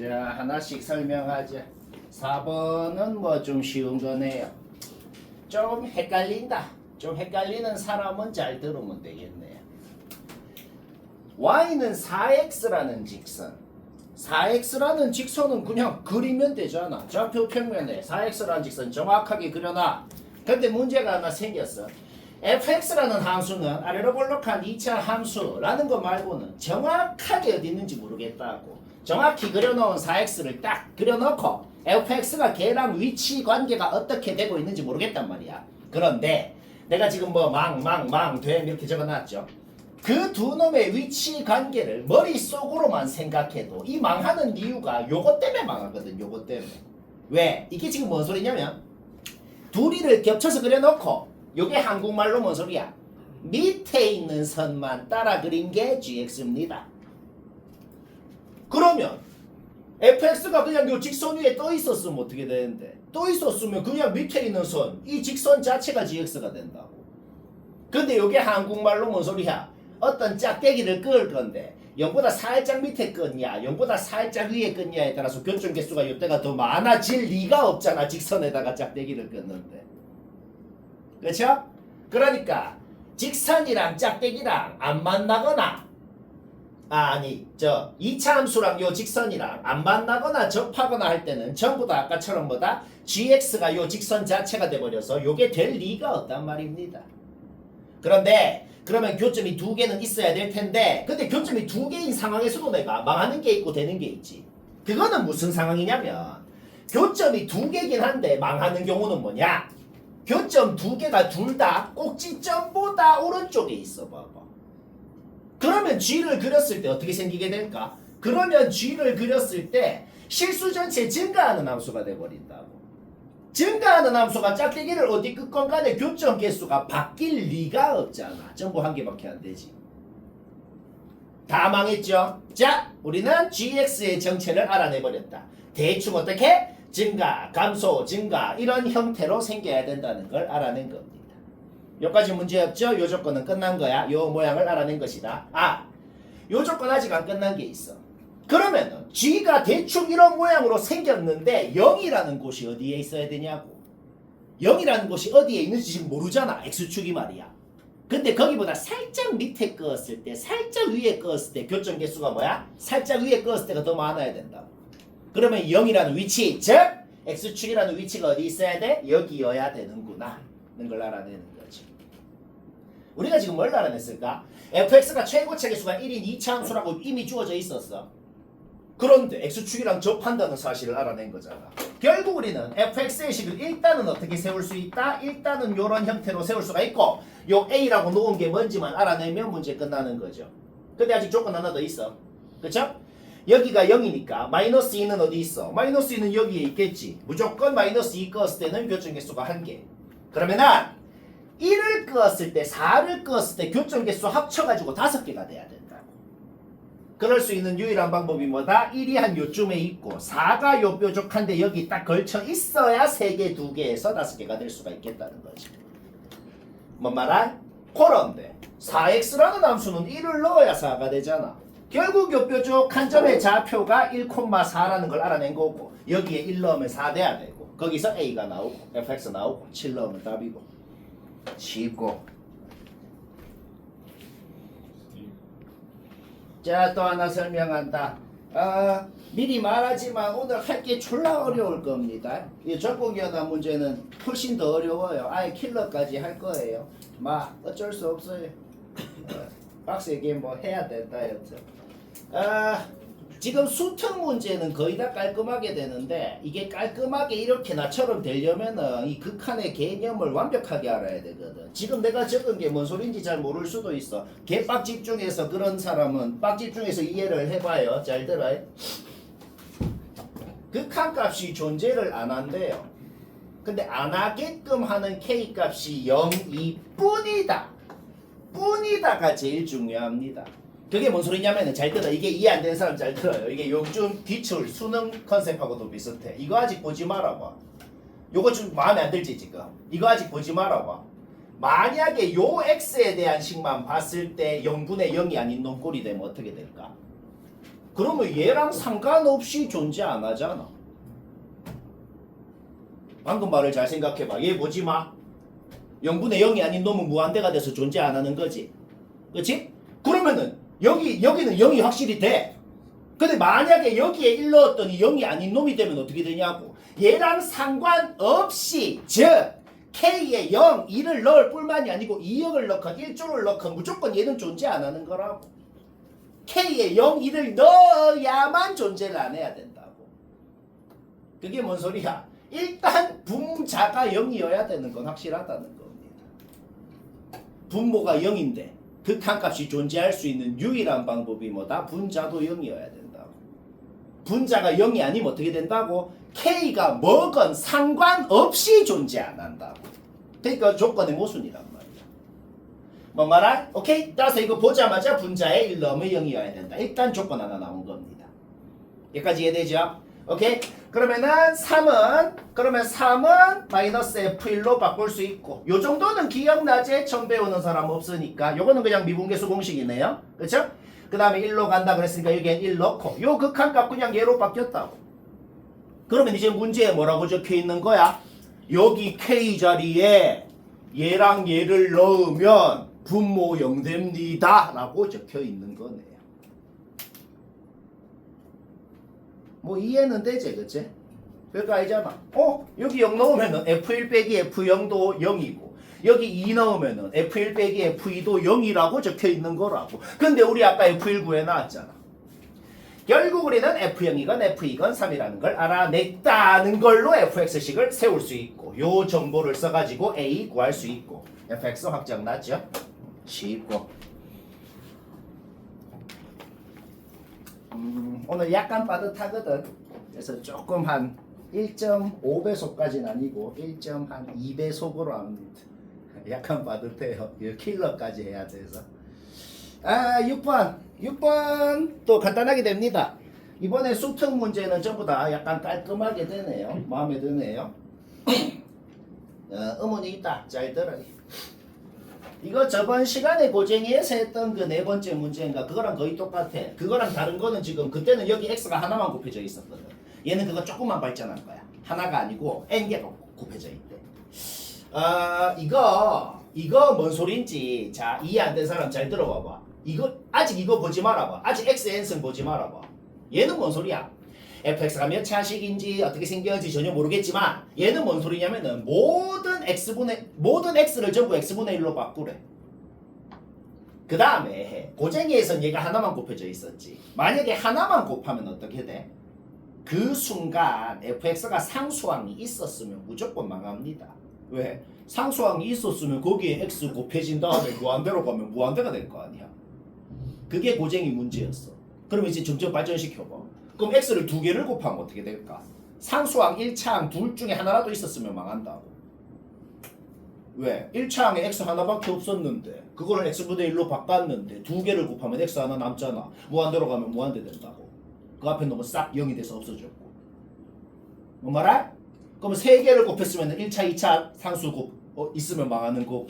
자, 하나씩 설명하자. 4번은 뭐 좀 쉬운 거네요. 좀 헷갈린다. 좀 헷갈리는 사람은 잘 들으면 되겠네요. y는 4x라는 직선. 4x라는 직선은 그냥 그리면 되잖아. 좌표 평면에 4x라는 직선 정확하게 그려놔. 근데 문제가 하나 생겼어. fx라는 함수는 아래로 볼록한 2차 함수라는 거 말고는 정확하게 어디 있는지 모르겠다고. 정확히 그려놓은 4x를 딱 그려놓고 fx가 걔랑 위치 관계가 어떻게 되고 있는지 모르겠단 말이야. 그런데 내가 지금 뭐 됨 이렇게 적어놨죠. 그 두 놈의 위치 관계를 머릿속으로만 생각해도 이 망하는 이유가 요것 때문에 망하거든. 요것 때문에. 왜? 이게 지금 뭔 소리냐면 둘이를 겹쳐서 그려놓고 요게 한국말로 뭔 소리야? 밑에 있는 선만 따라 그린 게 gx입니다. 그러면 fx가 그냥 요 직선 위에 떠 있었으면 어떻게 되는데? 떠 있었으면 그냥 밑에 있는 선, 이 직선 자체가 gx가 된다고. 근데 요게 한국말로 뭔 소리야? 어떤 짝대기를 끄을 건데 0보다 살짝 밑에 끄냐 0보다 살짝 위에 끄냐에 따라서 교점 개수가 요때가 더 많아질 리가 없잖아. 직선에다가 짝대기를 끄는데. 그렇죠? 그러니까 직선이랑 짝대기랑 안 만나거나 아니 2차 함수랑 요 직선이랑 안 만나거나 접하거나 할 때는 전부 다 아까처럼 뭐다? gx가 요 직선 자체가 돼버려서 요게 될 리가 없단 말입니다. 그런데 그러면 교점이 두 개는 있어야 될 텐데 근데 교점이 두 개인 상황에서도 내가 망하는 게 있고 되는 게 있지. 그거는 무슨 상황이냐면 교점이 두 개긴 한데 망하는 경우는 뭐냐? 교점 두 개가 둘 다 꼭지점보다 오른쪽에 있어 봐봐. 그러면 G를 그렸을 때 어떻게 생기게 될까? 그러면 G를 그렸을 때 실수 전체 증가하는 함수가 돼버린다고. 증가하는 함수가 짝대기를 어디 끄건 간에 교점 개수가 바뀔 리가 없잖아. 전부 한 개밖에 안 되지. 다 망했죠? 자, 우리는 gx의 정체를 알아내버렸다. 대충 어떻게? 증가, 감소, 증가 이런 형태로 생겨야 된다는 걸 알아낸 겁니다. 여기까지 문제 없죠? 요 조건은 끝난 거야. 요 모양을 알아낸 것이다. 요 조건 아직 안 끝난 게 있어. 그러면은 g가 대충 이런 모양으로 생겼는데 0이라는 곳이 어디에 있어야 되냐고. 0이라는 곳이 어디에 있는지 지금 모르잖아. x축이 말이야. 근데 거기보다 살짝 밑에 끄었을 때 살짝 위에 끄었을 때 교점 개수가 뭐야? 살짝 위에 끄었을 때가 더 많아야 된다고. 그러면 0이라는 위치, 즉 x축이라는 위치가 어디 있어야 돼? 여기여야 되는구나 는 걸 알아내는 거지. 우리가 지금 뭘 알아냈을까? fx가 최고차 개수가 1인 2차 함수라고 이미 주어져 있었어. 그런데 x축이랑 접한다는 사실을 알아낸 거잖아. 결국 우리는 fx의 식을 일단은 어떻게 세울 수 있다? 일단은 이런 형태로 세울 수가 있고 요 a라고 놓은 게 뭔지만 알아내면 문제 끝나는 거죠. 근데 아직 조건 하나 더 있어. 그쵸? 여기가 0이니까 마이너스 2는 어디 있어? 마이너스 2는 여기에 있겠지. 무조건 마이너스 2 끄었을 때는 교점 개수가 1개. 그러면은 1을 끄었을 때 4를 끄었을 때 교점 개수 합쳐가지고 5개가 돼야 된다고. 그럴 수 있는 유일한 방법이 뭐다? 1이 한 요쯤에 있고 4가 요 뾰족한데 여기 딱 걸쳐 있어야 3개, 2개에서 5개가 될 수가 있겠다는 거지. 뭔 말아? 그런데 4x라는 함수는 1을 넣어야 4가 되잖아. 결국 요 뾰족한 점의 좌표가 1,4라는 걸 알아낸 거고 여기에 1 넣으면 4 돼야 되고 거기서 a가 나오고 fx 나오고 7 넣으면 답이고 쉽고. 자, 또 하나 설명한다. 미리 말하지만 오늘 할 게 졸라 어려울 겁니다. 이 적공연화 문제는 훨씬 더 어려워요. 아예 킬러까지 할 거예요. 어쩔 수 없어요. 빡세게 뭐 해야 된다 여튼. 지금 수특 문제는 거의 다 깔끔하게 되는데 이게 깔끔하게 이렇게 나처럼 되려면은 이 극한의 개념을 완벽하게 알아야 되거든. 지금 내가 적은 게 뭔 소린지 잘 모를 수도 있어. 개빡 집중해서 그런 사람은 빡 집중해서 이해를 해봐요. 잘 들어요. 극한값이 존재를 안 한대요. 근데 안 하게끔 하는 K값이 0, 2뿐이다. 뿐이다가 제일 중요합니다. 그게 뭔 소리냐면은 잘 들어. 이게 이해 안 되는 사람 잘 들어요. 이게 요즘 기출 수능 컨셉하고도 비슷해. 이거 아직 보지 말아봐. 요거 좀 마음에 안 들지 지금. 이거 아직 보지 말아봐. 만약에 요 x에 대한 식만 봤을 때 0분의 0이 아닌 놈 꼴이 되면 어떻게 될까? 그러면 얘랑 상관없이 존재 안 하잖아. 방금 말을 잘 생각해봐. 얘 보지 마. 0분의 0이 아닌 놈은 무한대가 돼서 존재 안 하는 거지. 그치? 그러면은 여기는 0이 확실히 돼. 근데 만약에 여기에 1 넣었더니 0이 아닌 놈이 되면 어떻게 되냐고. 얘랑 상관없이, 즉 K에 0, 2를 넣을 뿐만이 아니고 2역을 넣건 1조를 넣건 무조건 얘는 존재 안 하는 거라고. K에 0, 2를 넣어야만 존재를 안 해야 된다고. 그게 뭔 소리야? 일단 분자가 0이어야 되는 건 확실하다는 겁니다. 분모가 0인데 극한값이 존재할 수 있는 유일한 방법이 뭐다? 분자도 0이어야 된다고. 분자가 0이 아니면 어떻게 된다고? K가 뭐건 상관없이 존재 안 한다고. 그러니까 조건의 모순이란 말이야. 뭔 말아? 오케이? 따라서 이거 보자마자 분자에 1 넣으면 0이어야 된다. 일단 조건 하나 나온 겁니다. 여기까지 이해되죠? 오케이? 그러면 3은 마이너스 F1로 바꿀 수 있고, 요 정도는 기억나지? 처음 배우는 사람 없으니까. 요거는 그냥 미분계수 공식이네요. 그쵸? 그 다음에 1로 간다 그랬으니까 여기엔 1 넣고, 요 극한값 그냥 얘로 바뀌었다고. 그러면 이제 문제에 뭐라고 적혀 있는 거야? 여기 K 자리에 얘랑 얘를 넣으면 분모 0 됩니다 라고 적혀 있는 거네요. 뭐 이해는 되지, 그치? 별거 아니잖아. 여기 0 넣으면은 F1 빼기 F0도 0이고, 여기 2 넣으면은 F1 빼기 F2도 0이라고 적혀 있는 거라고. 근데 우리 아까 F1 구해놨잖아. 결국 우리는 F0이건 F2건 3이라는 걸 알아냈다는 걸로 fx식을 세울 수 있고, 요 정보를 써가지고 a 구할 수 있고, fx 확정 났죠? 쉽고. 오늘 약간 빠듯하거든. 그래서 조금 한 1.5배속까지는 아니고 1.2배속으로 합니다. 약간 빠듯해요. 이거 킬러까지 해야 돼서. 6번 또 간단하게 됩니다. 이번에 수특 문제는 전부 다 약간 깔끔하게 되네요. 마음에 드네요. 의문이 있다. 잘 들어. 이거 저번 시간에 고쟁이에서 했던 그 4번째 문제인가 그거랑 거의 똑같아. 그거랑 다른 거는 지금 그때는 여기 x가 하나만 곱해져 있었거든. 얘는 그거 조금만 발전한 거야. 하나가 아니고 n개가 곱해져 있대. 이거 뭔 소린지 자 이해 안 된 사람 잘 들어봐봐. 아직 이거 보지 말아봐. 아직 xn승 보지 말아봐. 얘는 뭔 소리야? fx가 몇 차식인지 어떻게 생겼는지 전혀 모르겠지만 얘는 뭔 소리냐면은 모든 x를 전부 x분의 1로 바꾸래. 그 다음에 고쟁이에선 얘가 하나만 곱해져 있었지. 만약에 하나만 곱하면 어떻게 돼? 그 순간 fx가 상수항이 있었으면 무조건 망합니다. 왜? 상수항이 있었으면 거기에 x 곱해진 다음에 무한대로 가면 무한대가 될 거 아니야. 그게 고쟁이 문제였어. 그럼 이제 점점 발전시켜봐. 그럼 x를 2개를 곱하면 어떻게 될까? 상수항 1차항 둘 중에 하나라도 있었으면 망한다고. 왜? 1차항에 x 하나밖에 없었는데 그거를 x분의 1로 바꿨는데 2개를 곱하면 x 하나 남잖아. 무한대로 가면 무한대 된다고. 그 앞에 놈은 싹 0이 돼서 없어졌고. 뭐 말아? 그럼 3개를 곱했으면 1차, 2차 상수 있으면 망하는 거고.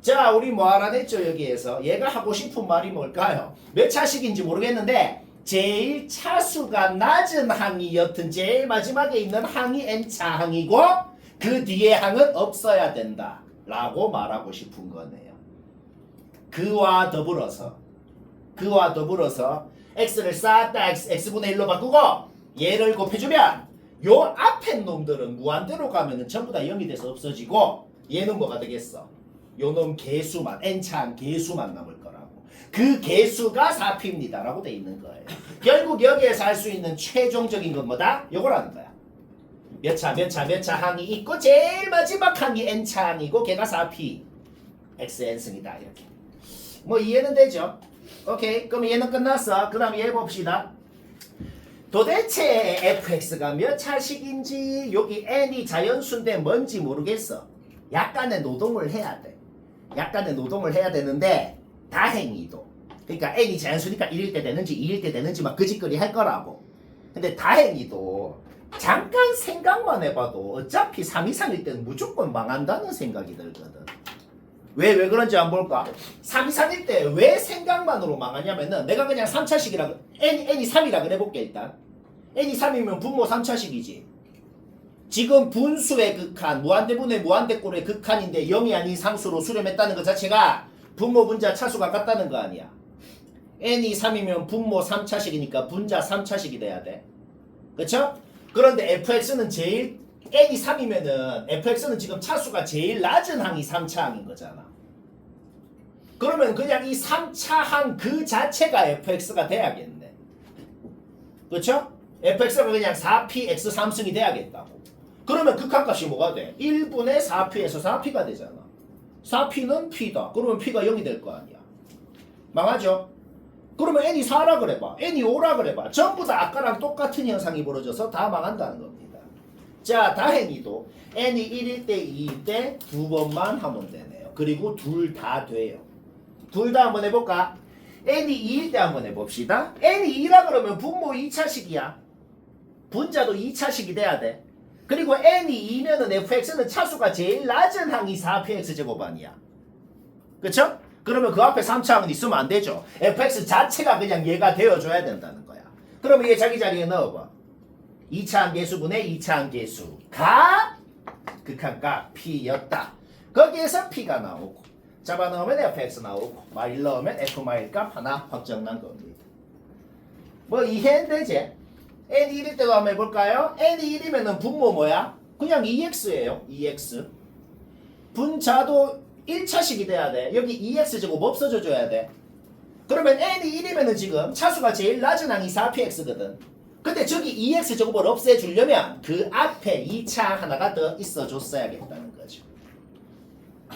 자, 우리 뭐 알아냈죠, 여기에서? 얘가 하고 싶은 말이 뭘까요? 몇 차식인지 모르겠는데 제일 차수가 낮은 항이 여튼 제일 마지막에 있는 항이 n차 항이고 그 뒤에 항은 없어야 된다 라고 말하고 싶은 거네요. 그와 더불어서 x를 싹 다 x분의 1로 바꾸고 얘를 곱해주면 요 앞에 놈들은 무한대로 가면은 전부 다 0이 돼서 없어지고 얘는 뭐가 되겠어? 요 놈 개수만 n차항 개수만 남을 거라고. 그 개수가 4p입니다 라고 돼 있는 거예요. 결국 여기에서 할 수 있는 최종적인 건 뭐다? 요거라는 거야. 몇 차 항이 있고 제일 마지막 항이 n차 항이고 걔가 4p xn승이다 이렇게. 뭐 이해는 되죠? 오케이. 그럼 얘는 끝났어. 그 다음 얘 봅시다. 도대체 fx가 몇 차식인지 여기 n이 자연수인데 뭔지 모르겠어. 약간의 노동을 해야 돼. 약간의 노동을 해야 되는데 다행히도 그러니까 n이 자연수니까 1일 때 되는지 2일 때 되는지 막 그짓거리 할 거라고. 근데 다행히도 잠깐 생각만 해봐도 어차피 3 이상일 때는 무조건 망한다는 생각이 들거든. 왜 그런지 한번 볼까? 3, 2, 3일 때 왜 생각만으로 망하냐면은 내가 그냥 3차식이라 n이 3이라 그래볼게 일단. n이 3이면 분모 3차식이지. 지금 분수의 극한, 무한대분의 무한대꼴의 극한인데 0이 아닌 상수로 수렴했다는 것 자체가 분모 분자 차수가 같다는 거 아니야. n이 3이면 분모 3차식이니까 분자 3차식이 돼야 돼. 그쵸? 그런데 fx는 제일 n이 3이면은 fx는 지금 차수가 제일 낮은 항이 3차 항인 거잖아. 그러면 그냥 이 3차 항 그 자체가 fx가 돼야겠네. 그쵸? fx가 그냥 4px 3승이 돼야겠다고. 그러면 극한값이 뭐가 돼? 1분의 4p에서 4p가 되잖아. 4p는 p다. 그러면 p가 0이 될 거 아니야. 망하죠? 그러면 n이 4라 그래봐. n이 5라 그래봐. 전부 다 아까랑 똑같은 현상이 벌어져서 다 망한다는 겁니다. 자, 다행히도 n이 1일 때 2일 때 두 번만 하면 되네요. 그리고 둘 다 돼요. 둘 다 한번 해볼까? n이 2일 때 한번 해봅시다. n이 2라 그러면 분모 2차식이야. 분자도 2차식이 돼야 돼. 그리고 n이 2면은 fx는 차수가 제일 낮은 항이 4px 제곱 아니야. 그쵸? 그러면 그 앞에 3차항은 있으면 안 되죠. fx 자체가 그냥 얘가 되어줘야 된다는 거야. 그러면 얘 자기 자리에 넣어봐. 2차항 계수분의 2차항 계수가 극한값 p였다. 거기에서 p가 나오고 잡아넣으면 fx 나오고 마일 넣으면 f 마일 값 하나 확정난 겁니다. 뭐 이해되지? n이 1일 때도 한번 해볼까요? n이 1이면은 분모 뭐야? 그냥 2x예요. 2x. 분자도 1차식이 돼야 돼. 여기 2x제곱 없어져줘야 돼. 그러면 n이 1이면은 지금 차수가 제일 낮은 항이 4px거든. 근데 저기 2x제곱을 없애주려면 그 앞에 2차 하나가 더 있어줬어야겠다는 거죠.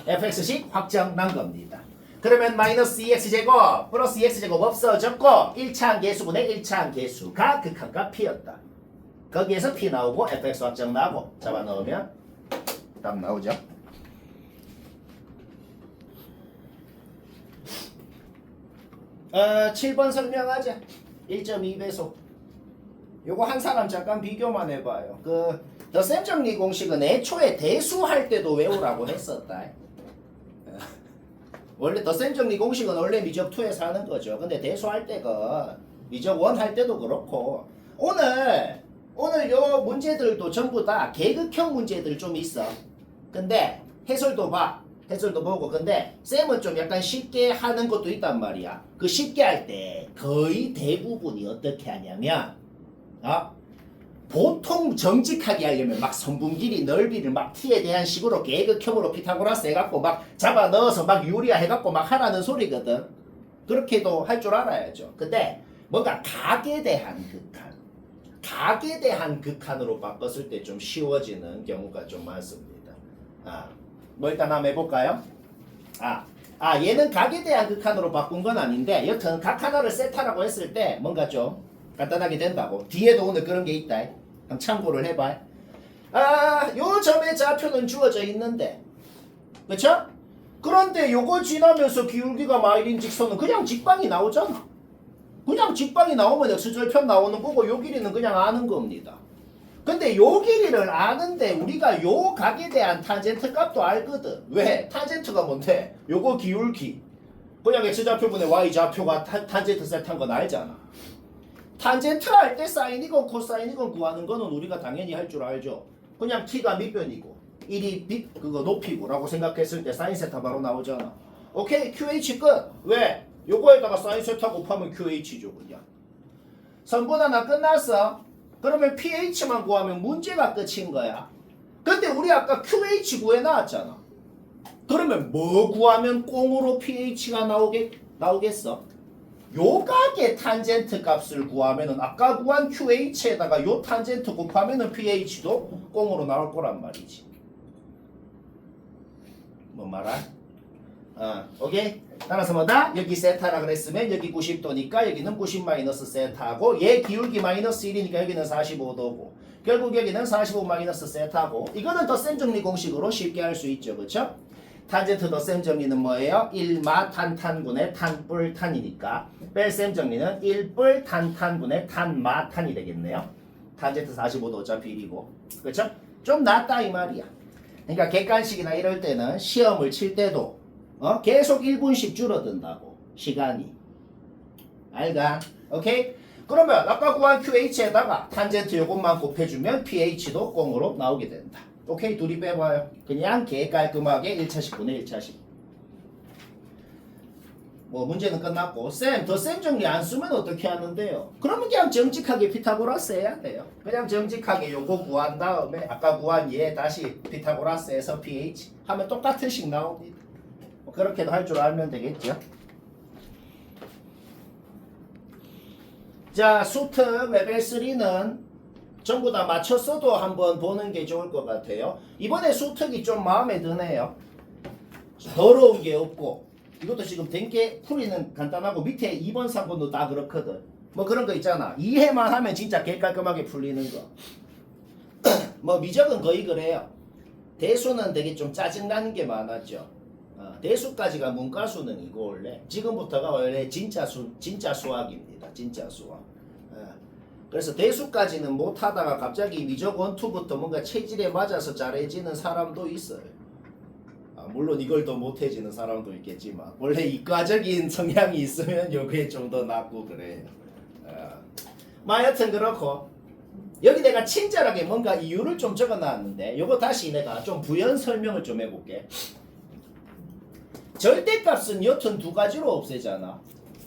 fx식 확정 난 겁니다. 그러면 마이너스 2x제곱 플러스 2x제곱 없어졌고 1차항 계수분의 1차항 계수가 극한값 p였다. 거기에서 p 나오고 fx 확정 나고 잡아넣으면 답 나오죠. 7번 설명하자. 1.2배속. 요거 한 사람 잠깐 비교만 해봐요. 더셈 정리 공식은 애초에 대수할 때도 외우라고 했었다. 원래 더셈 정리 공식은 원래 미적 2에서 하는 거죠. 근데 대수할 때가 미적 1 할 때도 그렇고 오늘 요 문제들도 전부 다 계급형 문제들 좀 있어. 근데 해설도 봐. 해설도 보고. 근데 쌤은 좀 약간 쉽게 하는 것도 있단 말이야. 그 쉽게 할 때 거의 대부분이 어떻게 하냐면 보통 정직하게 하려면 막 선분 길이 넓이를 막 t에 대한 식으로 계급형으로 피타고라스 해갖고 막 잡아 넣어서 막 유리화 해갖고 막 하라는 소리거든. 그렇게도 할 줄 알아야죠. 근데 뭔가 각에 대한 극한으로 바꿨을 때 좀 쉬워지는 경우가 좀 많습니다. 뭐 일단 한번 해볼까요? 얘는 각에 대한 극한으로 바꾼 건 아닌데 여튼 각 하나를 세타라고 했을 때 뭔가 좀 간단하게 된다고. 뒤에도 오늘 그런 게 있다. 한번 참고를 해봐. 요 점의 좌표는 주어져 있는데 그쵸? 그런데 요거 지나면서 기울기가 마일인 직선은 그냥 직방이 나오잖아. 그냥 직방이 나오면 x절편 나오는 거고 요 길이는 그냥 아는 겁니다. 근데 요 길이를 아는데 우리가 요 각에 대한 탄젠트 값도 알거든. 왜? 탄젠트가 뭔데? 요거 기울기. 그냥 x좌표분의 y좌표가 탄젠트 세트한 건 알잖아. 탄젠트 할 때 사인이건 코사인이건 구하는 거는 우리가 당연히 할 줄 알죠. 그냥 t가 밑변이고 1이 그거 높이고 라고 생각했을 때 사인 세타 바로 나오잖아. 오케이, QH 끝. 왜? 요거에다가 사인 세타 곱하면 QH죠 그냥. 선분 하나 끝났어. 그러면 pH만 구하면 문제가 끝인 거야. 근데 우리 아까 QH 구해놨잖아. 그러면 뭐 구하면 꽁으로 pH가 나오겠어? 요 각의 탄젠트 값을 구하면은 아까 구한 QH에다가 요 탄젠트 곱하면은 pH도 꽁으로 나올 거란 말이지. 뭐 말아? 오케이? 따라서 뭐다? 여기 세타라 그랬으면 여기 90도니까 여기는 90 마이너스 세타고 얘 기울기 마이너스 1이니까 여기는 45도고 결국 여기는 45 마이너스 세타고 이거는 더셈 정리 공식으로 쉽게 할 수 있죠. 그쵸? 탄젠트 더셈 정리는 뭐예요? 1마 탄탄분의 탄뿔 탄이니까 뺄셈 정리는 1뿔 탄탄분의 탄마 탄이 되겠네요. 탄젠트 45도 어차피 1이고 그쵸? 좀 낫다 이 말이야. 그러니까 객관식이나 이럴 때는 시험을 칠 때도 계속 1분씩 줄어든다고 시간이. 알가? 오케이? 그러면 아까 구한 QH에다가 탄젠트 요것만 곱해주면 pH도 꽁으로 나오게 된다. 오케이? 둘이 빼봐요. 그냥 개 깔끔하게 1차식 분의 1차식. 뭐 문제는 끝났고 쌤, 더 쌤 정리 안 쓰면 어떻게 하는데요? 그러면 그냥 정직하게 피타고라스 해야 돼요. 그냥 정직하게 요거 구한 다음에 아까 구한 얘 다시 피타고라스에서 pH 하면 똑같은 식 나옵니다. 뭐 그렇게도 할 줄 알면 되겠죠. 자, 수특 레벨 3는 전부 다 맞췄어도 한번 보는 게 좋을 것 같아요. 이번에 수특이 좀 마음에 드네요. 더러운 게 없고 이것도 지금 된 게 풀이는 간단하고 밑에 2번 3번도 다 그렇거든. 뭐 그런 거 있잖아. 이해만 하면 진짜 개 깔끔하게 풀리는 거. 뭐 미적은 거의 그래요. 대수는 되게 좀 짜증나는 게 많았죠. 대수까지가 문과 수능이고 원래 지금부터가 원래 진짜 수학입니다. 진짜 수학. 그래서 대수까지는 못하다가 갑자기 미적 원투부터 뭔가 체질에 맞아서 잘해지는 사람도 있어요. 물론 이걸 더 못해지는 사람도 있겠지만 원래 이과적인 성향이 있으면 요게 좀 더 낫고 그래요. 하여튼 그렇고 여기 내가 친절하게 뭔가 이유를 좀 적어놨는데 요거 다시 내가 좀 부연 설명을 좀 해볼게. 절대값은 여튼 두 가지로 없애잖아.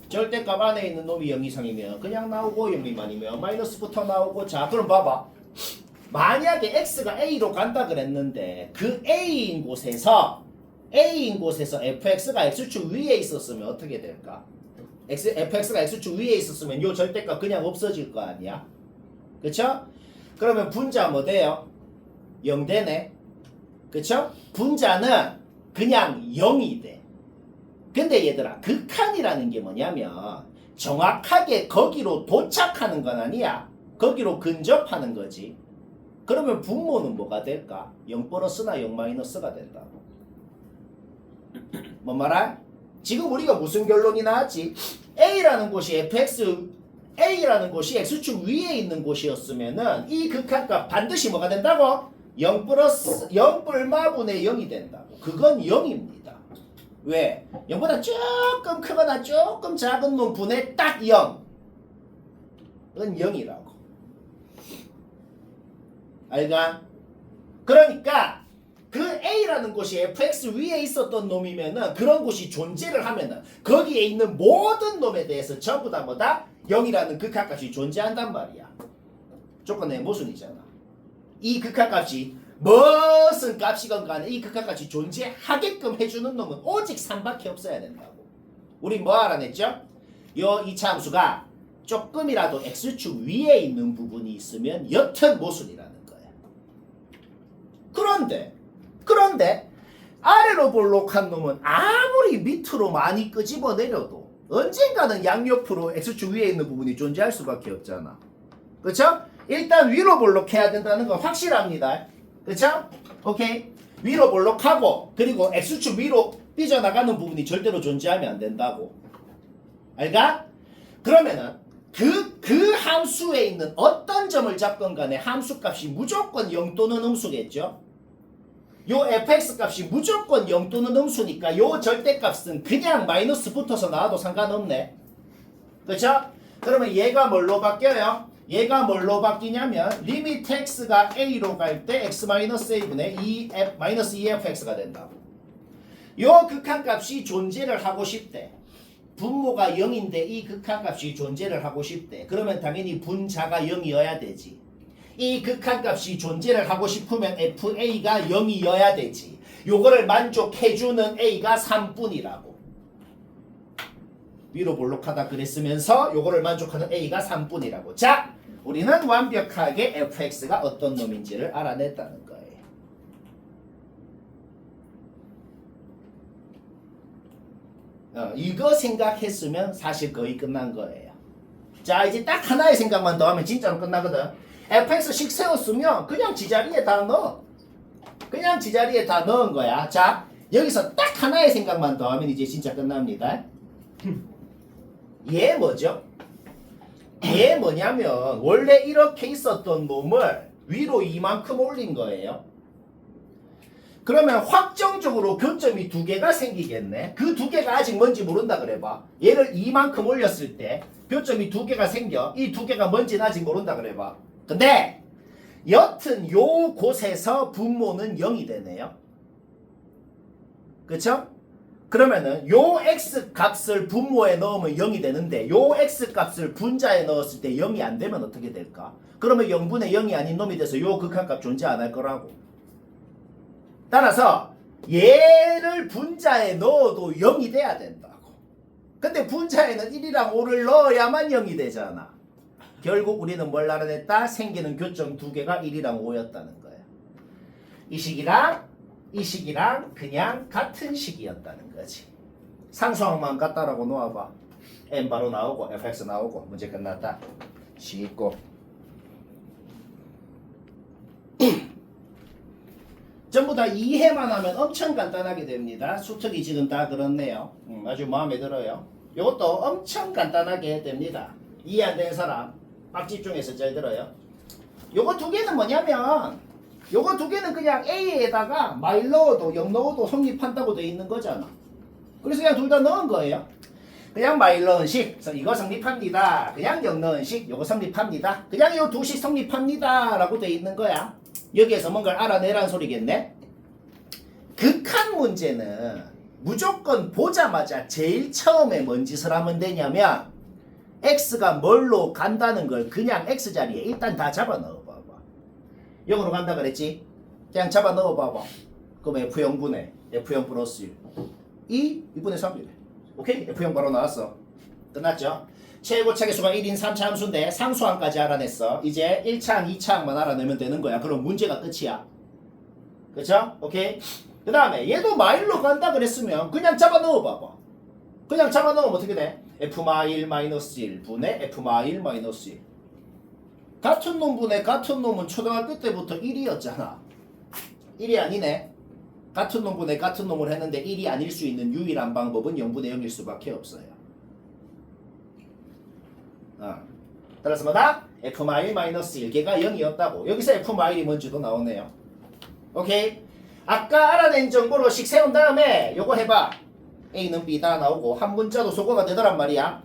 절대값 안에 있는 놈이 0 이상이면 그냥 나오고 0 미만이면 마이너스부터 나오고. 자 그럼 봐봐. 만약에 x가 a로 간다 그랬는데 그 a인 곳에서 fx가 x축 위에 있었으면 어떻게 될까? fx가 x축 위에 있었으면 요 절대값 그냥 없어질 거 아니야? 그쵸? 그러면 분자 뭐 돼요? 0 되네. 그쵸? 분자는 그냥 0이 돼. 근데 얘들아 극한이라는 게 뭐냐면 정확하게 거기로 도착하는 건 아니야. 거기로 근접하는 거지. 그러면 분모는 뭐가 될까? 0 플러스나 0 마이너스가 된다고. 뭔 말아? 지금 우리가 무슨 결론이 나왔지? A라는 곳이 X축 위에 있는 곳이었으면은 이 극한값 반드시 뭐가 된다고? 0 플러스 0 뿔마분의 0이 된다고. 그건 0입니다. 왜? 0보다 조금 크거나 조금 작은 놈 분의 딱 0. 그건 0이라고. 알가? 그러니까 그 A라는 곳이 fx 위에 있었던 놈이면은 그런 곳이 존재를 하면은 거기에 있는 모든 놈에 대해서 전부 다 뭐다? 0이라는 극한값이 존재한단 말이야. 조건의 모순이잖아. 이 극한값이 무슨 값이건 간에 이 극한값이 존재하게끔 해주는 놈은 오직 3밖에 없어야 된다고. 우리 뭐 알아냈죠? 이 참수가 조금이라도 x축 위에 있는 부분이 있으면 여튼 모순이라는 거야. 그런데 아래로 볼록한 놈은 아무리 밑으로 많이 끄집어 내려도 언젠가는 양옆으로 x축 위에 있는 부분이 존재할 수밖에 없잖아. 그쵸? 일단 위로 볼록해야 된다는 건 확실합니다. 그쵸? 오케이. 위로 볼록하고 그리고 x축 위로 삐져나가는 부분이 절대로 존재하면 안 된다고. 알가? 그러면은 그 함수에 있는 어떤 점을 잡건 간에 함수값이 무조건 0 또는 음수겠죠? 요 fx 값이 무조건 0 또는 음수니까 요 절대값은 그냥 마이너스 붙어서 나와도 상관없네. 그쵸? 그러면 얘가 뭘로 바뀌어요? 얘가 뭘로 바뀌냐면 리미트 x가 a로 갈 때 x-a분의 2fx가 된다고. 요 극한값이 존재를 하고 싶대. 분모가 0인데 이 극한값이 존재를 하고 싶대. 그러면 당연히 분자가 0이어야 되지. 이 극한값이 존재를 하고 싶으면 fa가 0이어야 되지. 요거를 만족해주는 a가 3뿐이라고. 위로 볼록하다 그랬으면서 요거를 만족하는 a가 3뿐이라고. 자, 우리는 완벽하게 fx가 어떤 놈인지를 알아냈다는 거예요. 이거 생각했으면 사실 거의 끝난 거예요. 자, 이제 딱 하나의 생각만 더 하면 진짜로 끝나거든. fx씩 세웠으면 그냥 지자리에 다 넣어. 그냥 지자리에 다 넣은 거야. 자, 여기서 딱 하나의 생각만 더 하면 이제 진짜 끝납니다. 얘 뭐죠? 얘 뭐냐면 원래 이렇게 있었던 놈을 위로 이만큼 올린 거예요. 그러면 확정적으로 교점이 두 개가 생기겠네. 그 두 개가 아직 뭔지 모른다 그래봐. 얘를 이만큼 올렸을 때 교점이 두 개가 생겨. 이 두 개가 뭔지는 아직 모른다 그래봐. 근데 여튼 요 곳에서 분모는 0이 되네요. 그쵸? 그러면은 요 x 값을 분모에 넣으면 0이 되는데 요 x 값을 분자에 넣었을 때 0이 안 되면 어떻게 될까? 그러면 0분의 0이 아닌 놈이 돼서 요 극한값 존재 안 할 거라고. 따라서 얘를 분자에 넣어도 0이 돼야 된다고. 근데 분자에는 1이랑 5를 넣어야만 0이 되잖아. 결국 우리는 뭘 알아냈다? 생기는 교점 두 개가 1이랑 5였다는 거야. 이 식이랑 그냥 같은 식이었다는 거지. 상수항만 같다라고 놓아봐. n 바로 나오고 fx 나오고 문제 끝났다. 쉽고. 전부 다 이해만 하면 엄청 간단하게 됩니다. 수특이 지금 다 그렇네요. 아주 마음에 들어요. 이것도 엄청 간단하게 됩니다. 이해 안 되는 사람 막 집중해서 잘 들어요. 요거 두 개는 뭐냐면 요거 두 개는 그냥 A에다가 마일 넣어도 0 넣어도 성립한다고 돼 있는 거잖아. 그래서 그냥 둘 다 넣은 거예요. 그냥 마일 넣은 식 이거 성립합니다. 그냥 0 넣은 식 요거 성립합니다. 그냥 요 두 식 성립합니다 라고 돼 있는 거야. 여기에서 뭔가를 알아내라는 소리겠네. 극한 문제는 무조건 보자마자 제일 처음에 뭔 짓을 하면 되냐면 x가 뭘로 간다는 걸 그냥 x자리에 일단 다 잡아 넣어봐봐. 0으로 간다 그랬지? 그냥 잡아 넣어봐봐. 그럼 f0분의 f0 플러스 1 2분의 3이래. 오케이? f0 바로 나왔어. 끝났죠? 최고차계수가 1인 3차 함수인데 상수항까지 알아냈어. 이제 1차항, 2차항만 알아내면 되는 거야. 그럼 문제가 끝이야. 그쵸? 오케이? 그 다음에 얘도 마일로 간다 그랬으면 그냥 잡아 넣어봐봐. 그냥 잡아 넣으면 어떻게 돼? f-1 분의 f-1 같은 놈분의 같은 놈은 초등학교 때부터 1이었잖아. 1이 아니네. 같은 놈분의 같은 놈을 했는데 1이 아닐 수 있는 유일한 방법은 0분의 0일 수밖에 없어요. 따라서 뭐다? f-1 걔가 0이었다고. 여기서 f-이 뭔지도 나오네요. 오케이? 아까 알아낸 정보로 식 세운 다음에 요거 해봐. A는 B 다 나오고 한 문자도 소거가 되더란 말이야.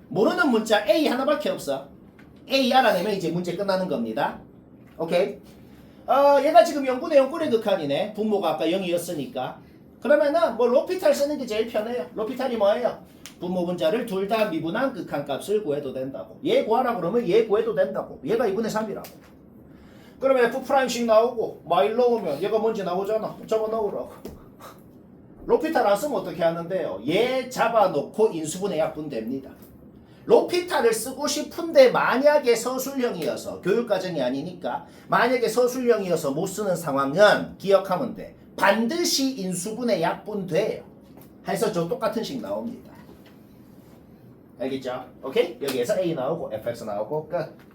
모르는 문자 A 하나밖에 없어. A 알아내면 이제 문제 끝나는 겁니다. 오케이? 얘가 지금 0분의 0꼴의 극한이네. 분모가 아까 0이었으니까. 그러면은 뭐 로피탈 쓰는 게 제일 편해요. 로피탈이 뭐예요? 분모 분자를 둘 다 미분한 극한값을 구해도 된다고. 얘 구하라 그러면 얘 구해도 된다고. 얘가 2분의 3이라고. 그러면 F'씩 나오고 마일 넣으면 얘가 뭔지 나오잖아. 잡아 넣으라고. 로피탈 안 쓰면 어떻게 하는데요? 얘 잡아놓고 인수분해 약분됩니다. 로피탈을 쓰고 싶은데 만약에 서술형이어서 교육과정이 아니니까 만약에 서술형이어서 못 쓰는 상황은 기억하면 돼. 반드시 인수분해 약분돼요. 해서 저 똑같은 식 나옵니다. 알겠죠? 오케이? 여기에서 A 나오고 fx 나오고 끝.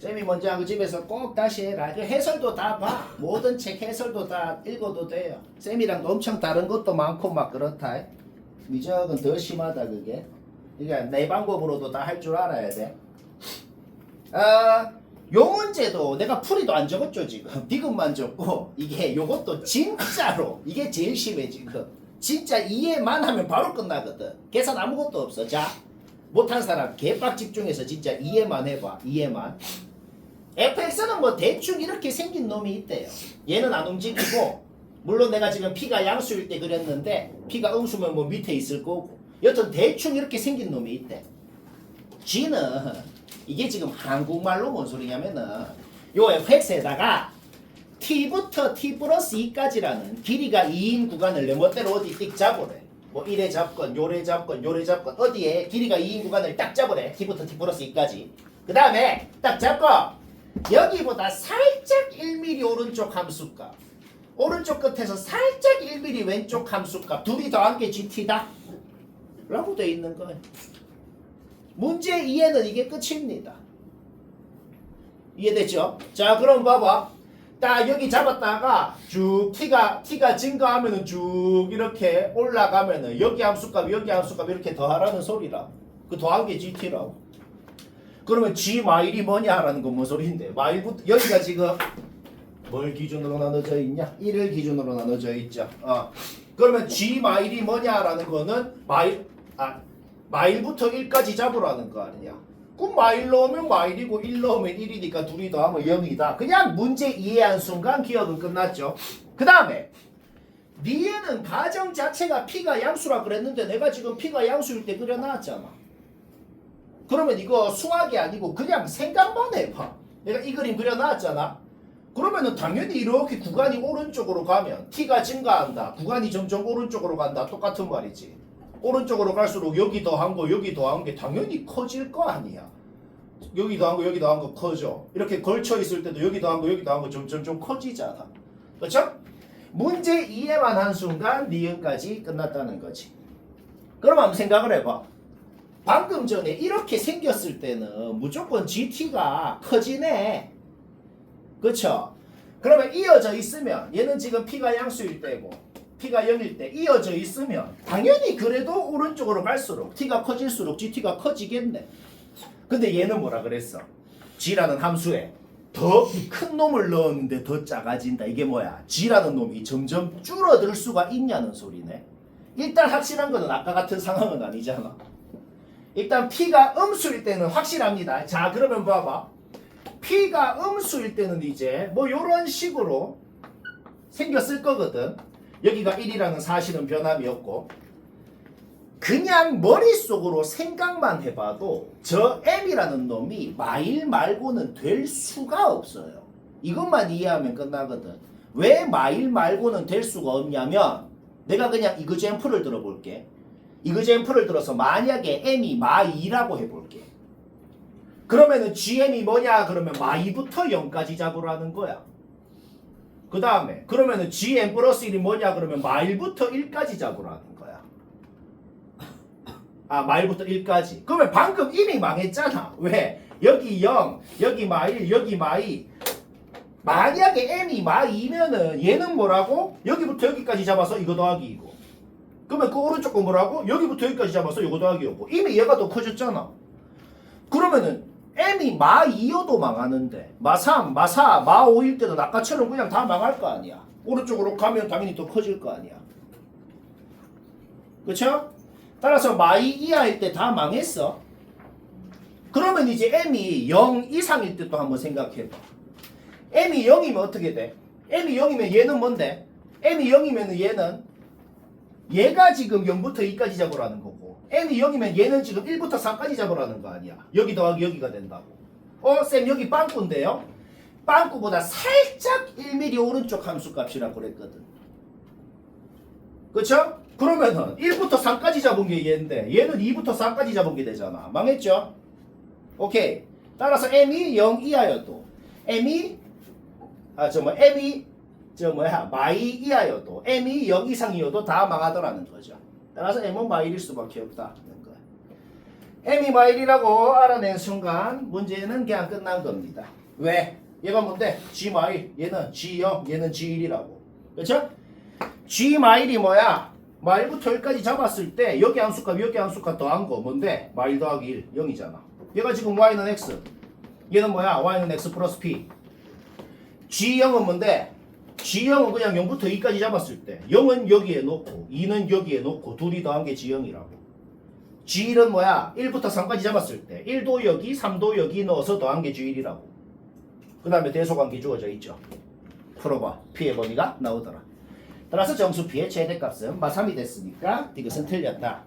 쌤이 먼저 그 집에서 꼭 다시 해라. 그 해설도 다 봐. 모든 책 해설도 다 읽어도 돼요. 쌤이랑도 엄청 다른 것도 많고 막 그렇다. 미적은 더 심하다 그게. 그러니까 내 방법으로도 다 할 줄 알아야 돼. 요 문제도 내가 풀이도 안 적었죠 지금. 디귿만 적고 이게 요것도 진짜로 이게 제일 심해 지금. 진짜 이해만 하면 바로 끝나거든. 계산 아무것도 없어. 자, 못한 사람 개빡 집중해서 진짜 이해만 해봐. 이해만. fx는 뭐 대충 이렇게 생긴 놈이 있대요. 얘는 안 움직이고 물론 내가 지금 p가 양수일 때 그렸는데 p가 음수면 뭐 밑에 있을 거고 여튼 대충 이렇게 생긴 놈이 있대. g는 이게 지금 한국말로 뭔 소리냐면은 요 fx에다가 t부터 t 플러스 2까지라는 길이가 2인 구간을 내 멋대로 어디 띡 잡으래. 뭐 이래 잡건 요래 잡건 요래 잡건 어디에 길이가 2인 구간을 딱 잡으래. t부터 t 플러스 2까지. 그 다음에 딱 잡고 여기보다 살짝 1mm 오른쪽 함수값 오른쪽 끝에서 살짝 1mm 왼쪽 함수값 둘이 더한 게 gt다 라고 돼 있는 거예요. 문제 이해는 이게 끝입니다. 이해됐죠? 자 그럼 봐봐. 딱 여기 잡았다가 쭉 t가 증가하면은 쭉 이렇게 올라가면은 여기 함수값 이렇게 더하라는 소리라. 그 더한 게 gt라고. 그러면 G 마일이 뭐냐라는 건 뭔 소리인데? 마일부터 여기가 지금 뭘 기준으로 나눠져 있냐? 1을 기준으로 나눠져 있죠. 그러면 G 마일이 뭐냐라는 거는 마일부터 1까지 잡으라는 거 아니냐? 그럼 마일 넣으면 마일이고 1 넣으면 1이니까 둘이 더하면 0이다. 그냥 문제 이해한 순간 기억은 끝났죠. 그 다음에 니에는 가정 자체가 P가 양수라 그랬는데 내가 지금 P가 양수일 때 그려놨잖아. 그러면 이거 수학이 아니고 그냥 생각만 해봐. 내가 이 그림 그려놨잖아. 그러면은 당연히 이렇게 구간이 오른쪽으로 가면 T가 증가한다. 구간이 점점 오른쪽으로 간다. 똑같은 말이지. 오른쪽으로 갈수록 여기 더한 거 여기 더한 게 당연히 커질 거 아니야. 여기 더한 거 여기 더한 거 커져. 이렇게 걸쳐 있을 때도 여기 더한 거 여기 더한 거 점점 좀 커지잖아. 그렇죠? 문제 이해만 한 순간 니은까지 끝났다는 거지. 그럼 한번 생각을 해봐. 방금 전에 이렇게 생겼을 때는 무조건 GT가 커지네. 그쵸? 그러면 이어져 있으면 얘는 지금 P가 양수일 때고 P가 0일 때 이어져 있으면 당연히 그래도 오른쪽으로 갈수록 T가 커질수록 GT가 커지겠네. 근데 얘는 뭐라 그랬어? G라는 함수에 더 큰 놈을 넣었는데 더 작아진다. 이게 뭐야? G라는 놈이 점점 줄어들 수가 있냐는 소리네. 일단 확실한 거는 아까 같은 상황은 아니잖아. 일단 P가 음수일 때는 확실합니다. 자, 그러면 봐봐. P가 음수일 때는 이제 뭐 요런 식으로 생겼을 거거든. 여기가 1이라는 사실은 변함이 없고 그냥 머릿속으로 생각만 해봐도 저 M이라는 놈이 마일 말고는 될 수가 없어요. 이것만 이해하면 끝나거든. 왜 마일 말고는 될 수가 없냐면 내가 그냥 이그젠플을 들어볼게. 이그젠플을 들어서 만약에 M이 마2라고 해볼게. 그러면은 GM이 뭐냐? 그러면 마2부터 0까지 잡으라는 거야. 그 다음에 그러면은 GM 플러스 1이 뭐냐? 그러면 마1부터 1까지 잡으라는 거야. 마1부터 1까지. 그러면 방금 이미 망했잖아. 왜? 여기 0, 여기 마1, 여기 마2. 만약에 M이 마2면은 얘는 뭐라고? 여기부터 여기까지 잡아서 이거 더하기 2고. 그러면 그 오른쪽 거 뭐라고? 여기부터 여기까지 잡아서 이거 더하기 5고. 이미 얘가 더 커졌잖아. 그러면은 M이 마2여도 망하는데 마3, 마4, 마5일 때도 아까처럼 그냥 다 망할 거 아니야. 오른쪽으로 가면 당연히 더 커질 거 아니야. 그쵸? 따라서 마2 이하일 때 다 망했어. 그러면 이제 M이 0 이상일 때 또 한번 생각해봐. M이 0이면 어떻게 돼? M이 0이면 얘는 뭔데? M이 0이면 얘는 얘가 지금 0부터 2까지 잡으라는 거고 M이 0이면 얘는 지금 1부터 4까지 잡으라는 거 아니야. 여기 더하기 여기가 된다고. 쌤 여기 빵꾸인데요? 빵꾸보다 살짝 1mm 오른쪽 함수값이라고 그랬거든. 그쵸? 그러면은 1부터 3까지 잡은 게 얘인데 얘는 2부터 4까지 잡은 게 되잖아. 망했죠? 오케이. 따라서 M이 0 이하여도 M이 마2 이하여도 M이 0 이상이어도 다 망하더라는 거죠. 따라서 M은 마1일 수밖에 없다는 거야. M이 마1이라고 알아낸 순간 문제는 그냥 끝난 겁니다. 왜? 얘가 뭔데? G 마1, 얘는 G0, 얘는 G1이라고. 그렇죠? G 마1이 뭐야? 마1부터 1까지 잡았을 때 여기 함수값 여기 함수값 더한 거 뭔데? 마1 더하기 1, 0이잖아. 얘가 지금 Y는 X, 얘는 뭐야? Y는 X 플러스 P. G0은 뭔데? G0은 그냥 0부터 2까지 잡았을 때 0은 여기에 놓고 2는 여기에 놓고 둘이 더한 게 G0이라고. G1은 뭐야? 1부터 3까지 잡았을 때 1도 여기 3도 여기 넣어서 더한 게 G1이라고. 그 다음에 대소관계 주어져 있죠. 풀어봐. P의 범위가 나오더라. 따라서 정수 P의 최대값은 마3이 됐으니까 이것은 틀렸다.